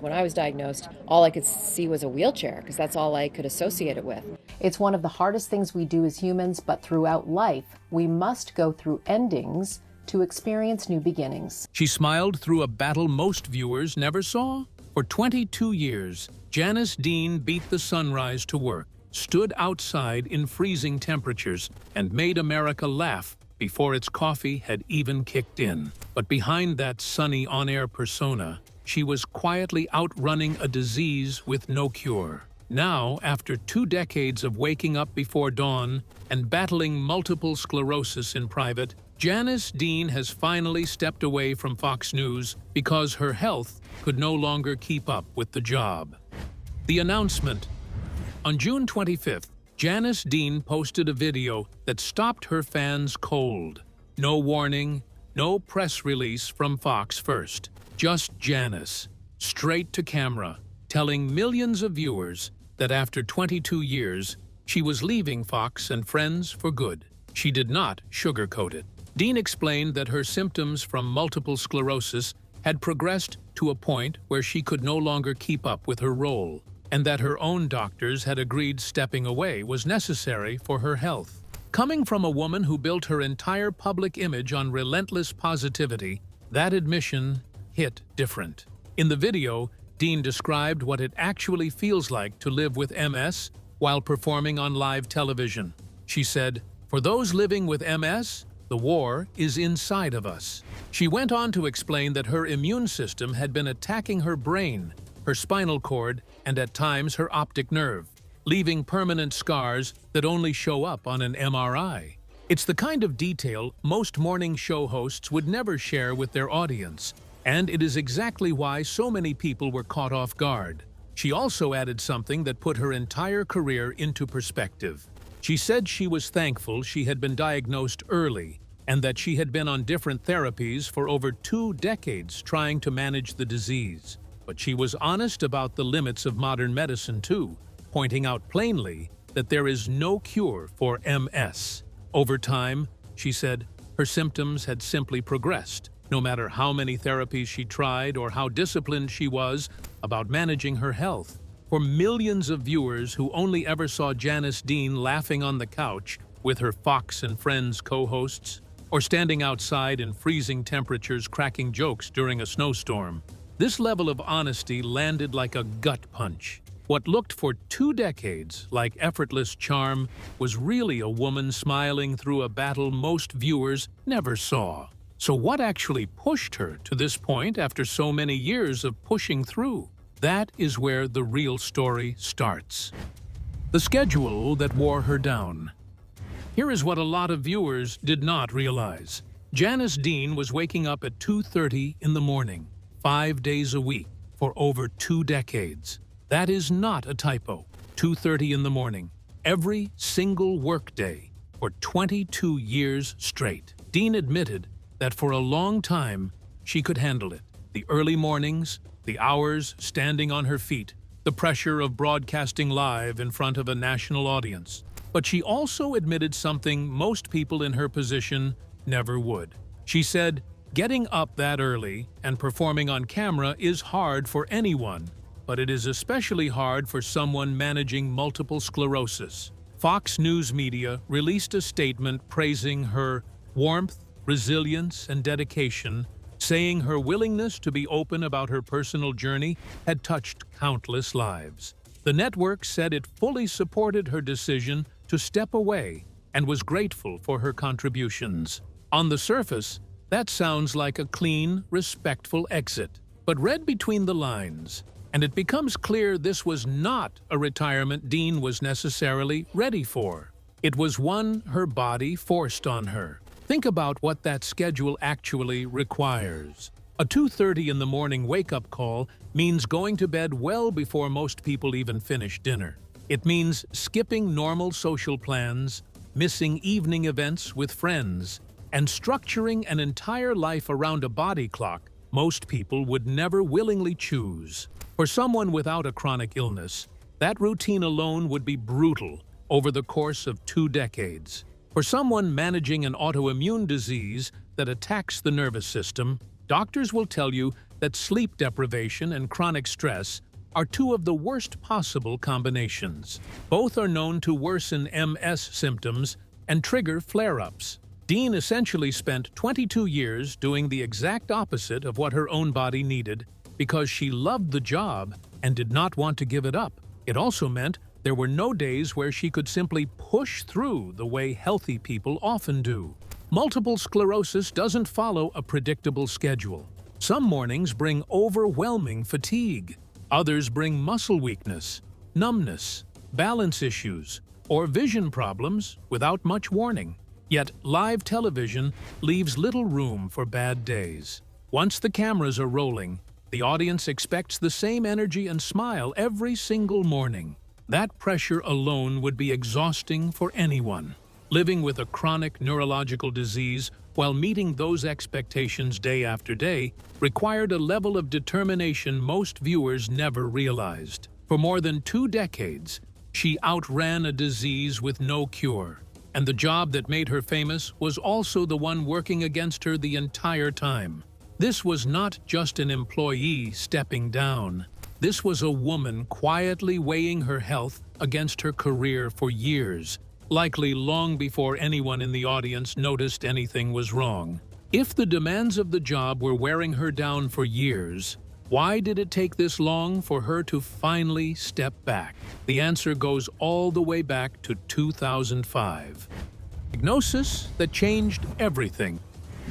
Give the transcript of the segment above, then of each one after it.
When I was diagnosed, all I could see was a wheelchair because that's all I could associate it with. It's one of the hardest things we do as humans, but throughout life, we must go through endings to experience new beginnings. She smiled through a battle most viewers never saw. For 22 years, Janice Dean beat the sunrise to work, stood outside in freezing temperatures, and made America laugh before its coffee had even kicked in. But behind that sunny on-air persona, she was quietly outrunning a disease with no cure. Now, after 2 decades of waking up before dawn and battling multiple sclerosis in private, Janice Dean has finally stepped away from Fox News because her health could no longer keep up with the job. The announcement. On June 25th, Janice Dean posted a video that stopped her fans cold. No warning, no press release from Fox first. Just Janice, straight to camera, telling millions of viewers that after 22 years, she was leaving Fox and Friends for good. She did not sugarcoat it. Dean explained that her symptoms from multiple sclerosis had progressed to a point where she could no longer keep up with her role, and that her own doctors had agreed stepping away was necessary for her health. Coming from a woman who built her entire public image on relentless positivity, that admission hit different. In the video, Dean described what it actually feels like to live with MS while performing on live television. She said, "For those living with MS, the war is inside of us." She went on to explain that her immune system had been attacking her brain, her spinal cord, and at times her optic nerve, leaving permanent scars that only show up on an MRI. It's the kind of detail most morning show hosts would never share with their audience, and it is exactly why so many people were caught off guard. She also added something that put her entire career into perspective. She said she was thankful she had been diagnosed early and that she had been on different therapies for over 2 decades trying to manage the disease. But she was honest about the limits of modern medicine too, pointing out plainly that there is no cure for MS. Over time, she said, her symptoms had simply progressed, no matter how many therapies she tried or how disciplined she was about managing her health. For millions of viewers who only ever saw Janice Dean laughing on the couch with her Fox and Friends co-hosts, or standing outside in freezing temperatures cracking jokes during a snowstorm, this level of honesty landed like a gut punch. What looked for 2 decades like effortless charm was really a woman smiling through a battle most viewers never saw. So what actually pushed her to this point after so many years of pushing through? That is where the real story starts. The schedule that wore her down. Here is what a lot of viewers did not realize. Janice Dean was waking up at 2:30 in the morning, 5 days a week, for over 2 decades. That is not a typo. 2:30 in the morning, every single workday, for 22 years straight. Dean admitted that for a long time, she could handle it. The early mornings, the hours standing on her feet, the pressure of broadcasting live in front of a national audience. But she also admitted something most people in her position never would. She said, "Getting up that early and performing on camera is hard for anyone, but it is especially hard for someone managing multiple sclerosis." Fox News Media released a statement praising her warmth, resilience, and dedication, saying her willingness to be open about her personal journey had touched countless lives. The network said it fully supported her decision to step away and was grateful for her contributions. On the surface, that sounds like a clean, respectful exit. But read between the lines, and it becomes clear this was not a retirement Dean was necessarily ready for. It was one her body forced on her. Think about what that schedule actually requires. A 2:30 in the morning wake-up call means going to bed well before most people even finish dinner. It means skipping normal social plans, missing evening events with friends, and structuring an entire life around a body clock most people would never willingly choose. For someone without a chronic illness, that routine alone would be brutal over the course of 2 decades. For someone managing an autoimmune disease that attacks the nervous system, doctors will tell you that sleep deprivation and chronic stress are two of the worst possible combinations. Both are known to worsen MS symptoms and trigger flare-ups. Dean essentially spent 22 years doing the exact opposite of what her own body needed because she loved the job and did not want to give it up. It also meant there were no days where she could simply push through the way healthy people often do. Multiple sclerosis doesn't follow a predictable schedule. Some mornings bring overwhelming fatigue. Others bring muscle weakness, numbness, balance issues, or vision problems without much warning. Yet live television leaves little room for bad days. Once the cameras are rolling, the audience expects the same energy and smile every single morning. That pressure alone would be exhausting for anyone. Living with a chronic neurological disease while meeting those expectations day after day required a level of determination most viewers never realized. For more than 2 decades, she outran a disease with no cure, and the job that made her famous was also the one working against her the entire time. This was not just an employee stepping down. This was a woman quietly weighing her health against her career for years, likely long before anyone in the audience noticed anything was wrong. If the demands of the job were wearing her down for years, why did it take this long for her to finally step back? The answer goes all the way back to 2005. Diagnosis that changed everything.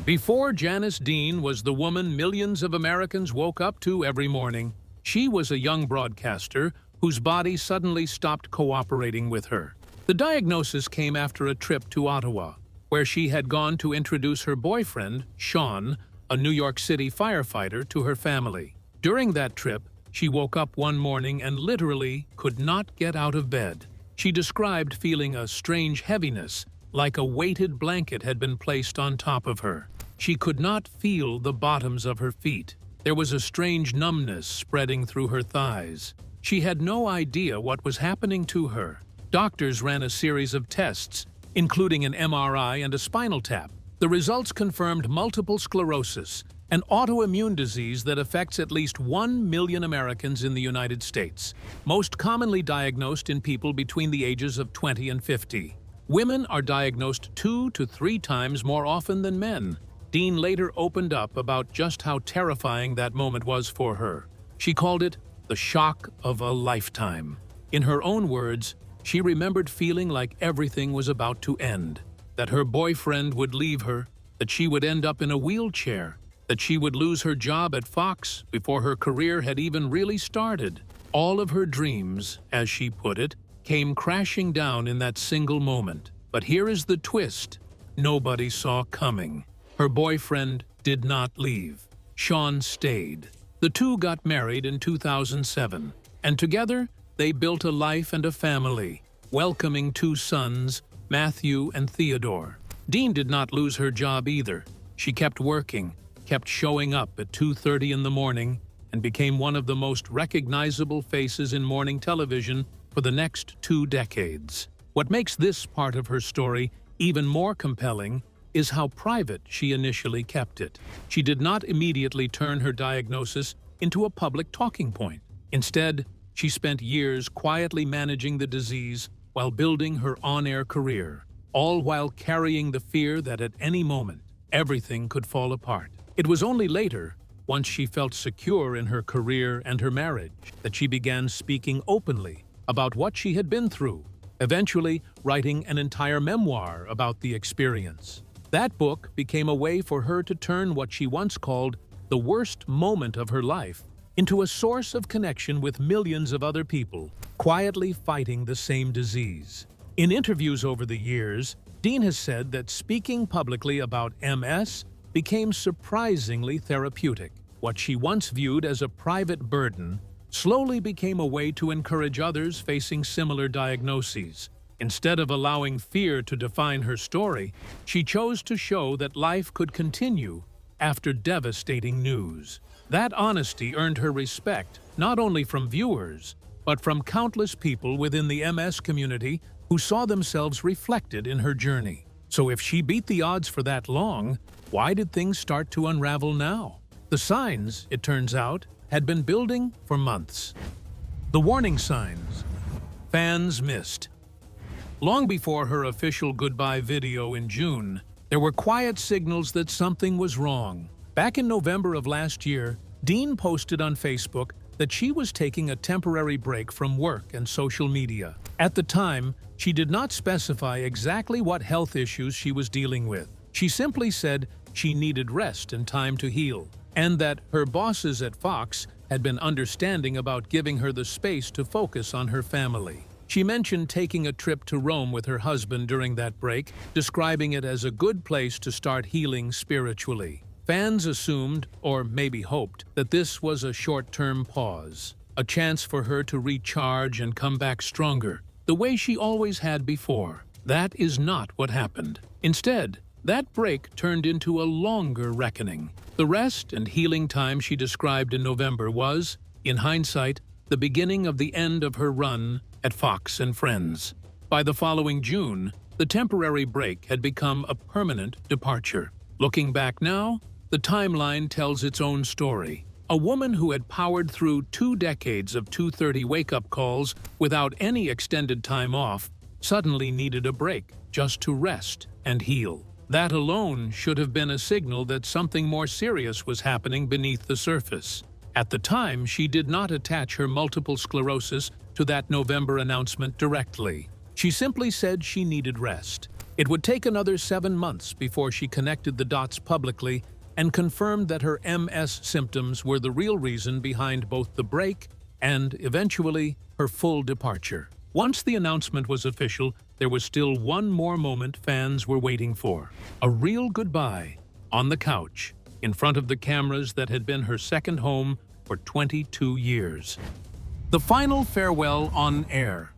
Before Janice Dean was the woman millions of Americans woke up to every morning, she was a young broadcaster whose body suddenly stopped cooperating with her. The diagnosis came after a trip to Ottawa, where she had gone to introduce her boyfriend, Sean, a New York City firefighter, to her family. During that trip, she woke up one morning and literally could not get out of bed. She described feeling a strange heaviness, like a weighted blanket had been placed on top of her. She could not feel the bottoms of her feet. There was a strange numbness spreading through her thighs. She had no idea what was happening to her. Doctors ran a series of tests, including an MRI and a spinal tap. The results confirmed multiple sclerosis, an autoimmune disease that affects at least 1 million Americans in the United States, most commonly diagnosed in people between the ages of 20 and 50. Women are diagnosed 2 to 3 times more often than men. Dean later opened up about just how terrifying that moment was for her. She called it the shock of a lifetime. In her own words, she remembered feeling like everything was about to end, that her boyfriend would leave her, that she would end up in a wheelchair, that she would lose her job at Fox before her career had even really started. All of her dreams, as she put it, came crashing down in that single moment. But here is the twist nobody saw coming. Her boyfriend did not leave. Sean stayed. The two got married in 2007, and together they built a life and a family, welcoming 2 sons, Matthew and Theodore. Dean did not lose her job either. She kept working, kept showing up at 2:30 in the morning, and became one of the most recognizable faces in morning television for the next 2 decades. What makes this part of her story even more compelling is how private she initially kept it. She did not immediately turn her diagnosis into a public talking point. Instead, she spent years quietly managing the disease while building her on-air career, all while carrying the fear that at any moment, everything could fall apart. It was only later, once she felt secure in her career and her marriage, that she began speaking openly about what she had been through, eventually writing an entire memoir about the experience. That book became a way for her to turn what she once called the worst moment of her life into a source of connection with millions of other people, quietly fighting the same disease. In interviews over the years, Dean has said that speaking publicly about MS became surprisingly therapeutic. What she once viewed as a private burden slowly became a way to encourage others facing similar diagnoses. Instead of allowing fear to define her story, she chose to show that life could continue after devastating news. That honesty earned her respect, not only from viewers, but from countless people within the MS community who saw themselves reflected in her journey. So if she beat the odds for that long, why did things start to unravel now? The signs, it turns out, had been building for months. The warning signs fans missed. Long before her official goodbye video in June, there were quiet signals that something was wrong. Back in November of last year, Dean posted on Facebook that she was taking a temporary break from work and social media. At the time, she did not specify exactly what health issues she was dealing with. She simply said she needed rest and time to heal, and that her bosses at Fox had been understanding about giving her the space to focus on her family. She mentioned taking a trip to Rome with her husband during that break, describing it as a good place to start healing spiritually. Fans assumed, or maybe hoped, that this was a short-term pause, a chance for her to recharge and come back stronger, the way she always had before. That is not what happened. Instead, that break turned into a longer reckoning. The rest and healing time she described in November was, in hindsight, the beginning of the end of her run at Fox and Friends. By the following June, the temporary break had become a permanent departure. Looking back now, the timeline tells its own story. A woman who had powered through 2 decades of 2:30 wake-up calls without any extended time off suddenly needed a break just to rest and heal. That alone should have been a signal that something more serious was happening beneath the surface. At the time, she did not attach her multiple sclerosis to that November announcement directly. She simply said she needed rest. It would take another 7 months before she connected the dots publicly and confirmed that her MS symptoms were the real reason behind both the break and, eventually, her full departure. Once the announcement was official, there was still one more moment fans were waiting for. A real goodbye, on the couch, in front of the cameras that had been her second home for 22 years. The final farewell on air.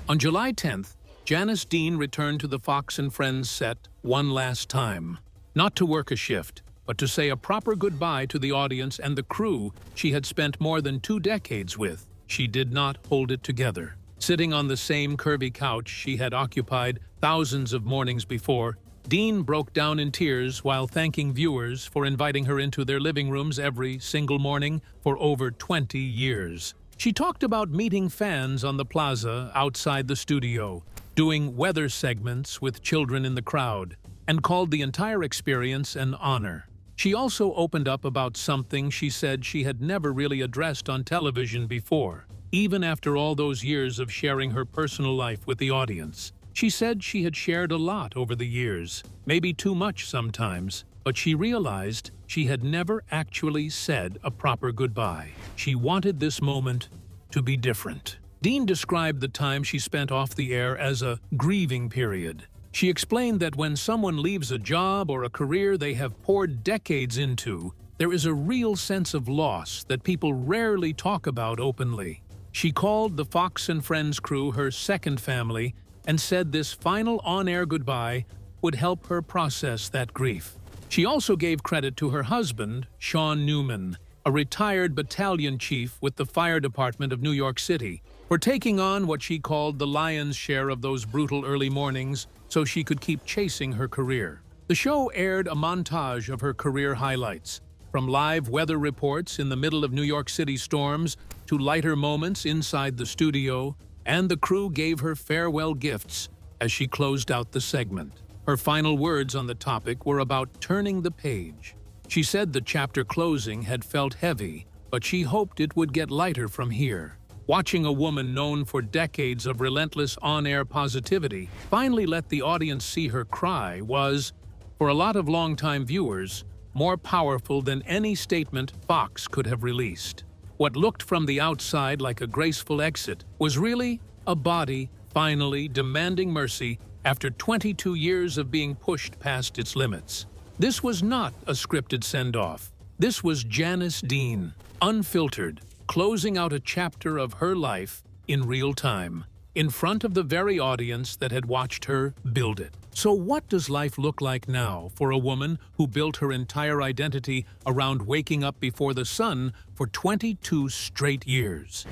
On July 10th, Janice Dean returned to the Fox and Friends set one last time. Not to work a shift, but to say a proper goodbye to the audience and the crew she had spent more than 2 decades with. She did not hold it together. Sitting on the same curvy couch she had occupied thousands of mornings before, Dean broke down in tears while thanking viewers for inviting her into their living rooms every single morning for over 20 years. She talked about meeting fans on the plaza outside the studio, doing weather segments with children in the crowd, and called the entire experience an honor. She also opened up about something she said she had never really addressed on television before, even after all those years of sharing her personal life with the audience. She said she had shared a lot over the years, maybe too much sometimes, but she realized she had never actually said a proper goodbye. She wanted this moment to be different. Dean described the time she spent off the air as a grieving period. She explained that when someone leaves a job or a career they have poured decades into, there is a real sense of loss that people rarely talk about openly. She called the Fox and Friends crew her second family and said this final on-air goodbye would help her process that grief. She also gave credit to her husband, Sean Newman, a retired battalion chief with the fire department of New York City, for taking on what she called the lion's share of those brutal early mornings so she could keep chasing her career. The show aired a montage of her career highlights, from live weather reports in the middle of New York City storms to lighter moments inside the studio, and the crew gave her farewell gifts as she closed out the segment. Her final words on the topic were about turning the page. She said the chapter closing had felt heavy, but she hoped it would get lighter from here. Watching a woman known for decades of relentless on-air positivity finally let the audience see her cry was, for a lot of longtime viewers, more powerful than any statement Fox could have released. What looked from the outside like a graceful exit was really a body finally demanding mercy after 22 years of being pushed past its limits. This was not a scripted send-off. This was Janice Dean, unfiltered, closing out a chapter of her life in real time, in front of the very audience that had watched her build it. So what does life look like now for a woman who built her entire identity around waking up before the sun for 22 straight years?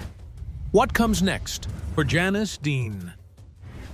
What comes next for Janice Dean?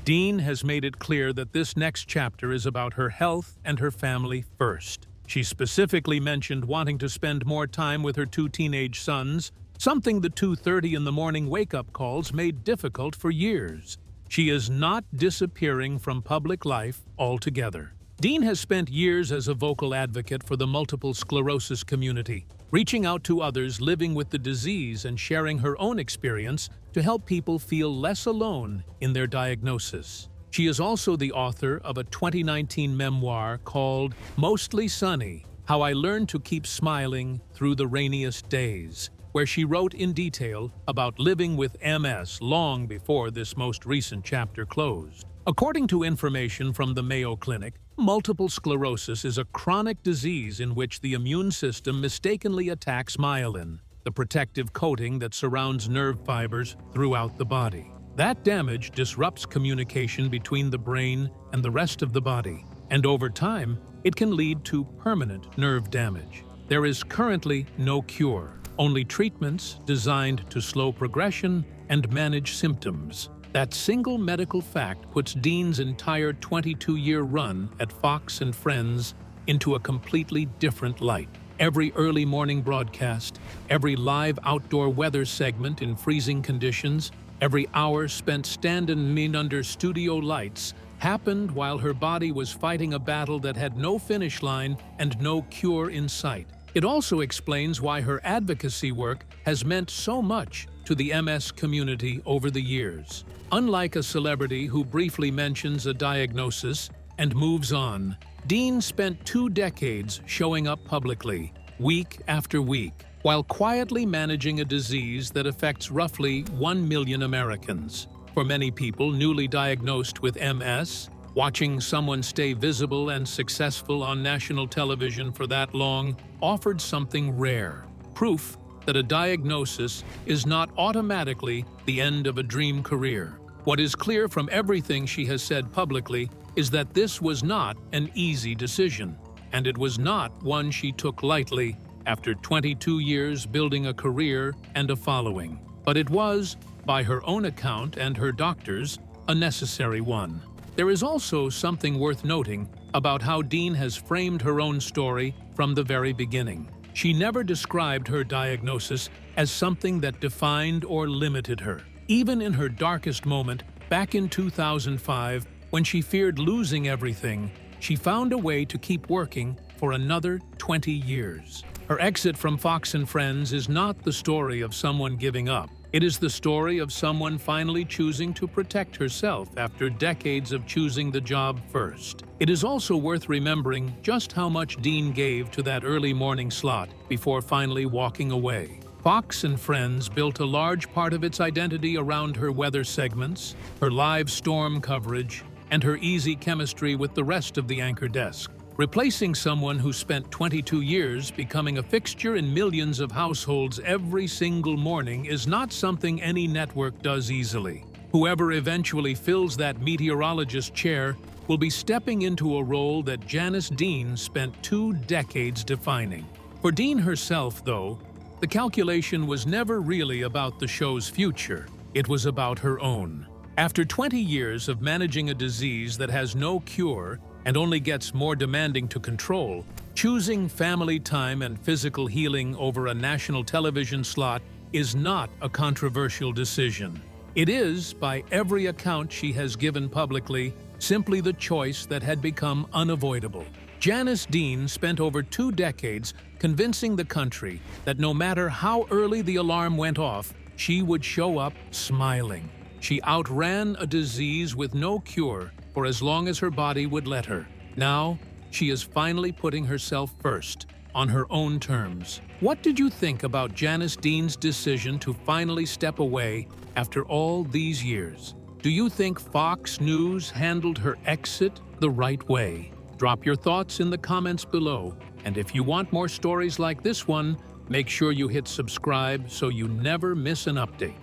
Dean has made it clear that this next chapter is about her health and her family first. She specifically mentioned wanting to spend more time with her two teenage sons, something the 2:30 in the morning wake-up calls made difficult for years. She is not disappearing from public life altogether. Dean has spent years as a vocal advocate for the multiple sclerosis community, reaching out to others living with the disease and sharing her own experience to help people feel less alone in their diagnosis. She is also the author of a 2019 memoir called Mostly Sunny: How I Learned to Keep Smiling Through the Rainiest Days, where she wrote in detail about living with MS long before this most recent chapter closed. According to information from the Mayo Clinic, multiple sclerosis is a chronic disease in which the immune system mistakenly attacks myelin, the protective coating that surrounds nerve fibers throughout the body. That damage disrupts communication between the brain and the rest of the body, and over time, it can lead to permanent nerve damage. There is currently no cure, only treatments designed to slow progression and manage symptoms. That single medical fact puts Dean's entire 22-year run at Fox and Friends into a completely different light. Every early morning broadcast, every live outdoor weather segment in freezing conditions, every hour spent standing under studio lights happened while her body was fighting a battle that had no finish line and no cure in sight. It also explains why her advocacy work has meant so much to the MS community over the years. Unlike a celebrity who briefly mentions a diagnosis and moves on, Dean spent 2 decades showing up publicly, week after week, while quietly managing a disease that affects roughly 1 million Americans. For many people newly diagnosed with MS, watching someone stay visible and successful on national television for that long offered something rare, proof that a diagnosis is not automatically the end of a dream career. What is clear from everything she has said publicly is that this was not an easy decision, and it was not one she took lightly after 22 years building a career and a following. But it was, by her own account and her doctors, a necessary one. There is also something worth noting about how Dean has framed her own story from the very beginning. She never described her diagnosis as something that defined or limited her. Even in her darkest moment, back in 2005, when she feared losing everything, she found a way to keep working for another 20 years. Her exit from Fox and Friends is not the story of someone giving up. It is the story of someone finally choosing to protect herself after decades of choosing the job first. It is also worth remembering just how much Dean gave to that early morning slot before finally walking away. Fox and Friends built a large part of its identity around her weather segments, her live storm coverage, and her easy chemistry with the rest of the anchor desk. Replacing someone who spent 22 years becoming a fixture in millions of households every single morning is not something any network does easily. Whoever eventually fills that meteorologist chair will be stepping into a role that Janice Dean spent 2 decades defining. For Dean herself, though, the calculation was never really about the show's future. It was about her own. After 20 years of managing a disease that has no cure and only gets more demanding to control, choosing family time and physical healing over a national television slot is not a controversial decision. It is, by every account she has given publicly, simply the choice that had become unavoidable. Janice Dean spent over 2 decades convincing the country that no matter how early the alarm went off, she would show up smiling. She outran a disease with no cure for as long as her body would let her. Now, she is finally putting herself first, on her own terms. What did you think about Janice Dean's decision to finally step away after all these years? Do you think Fox News handled her exit the right way? Drop your thoughts in the comments below, and if you want more stories like this one, make sure you hit subscribe so you never miss an update.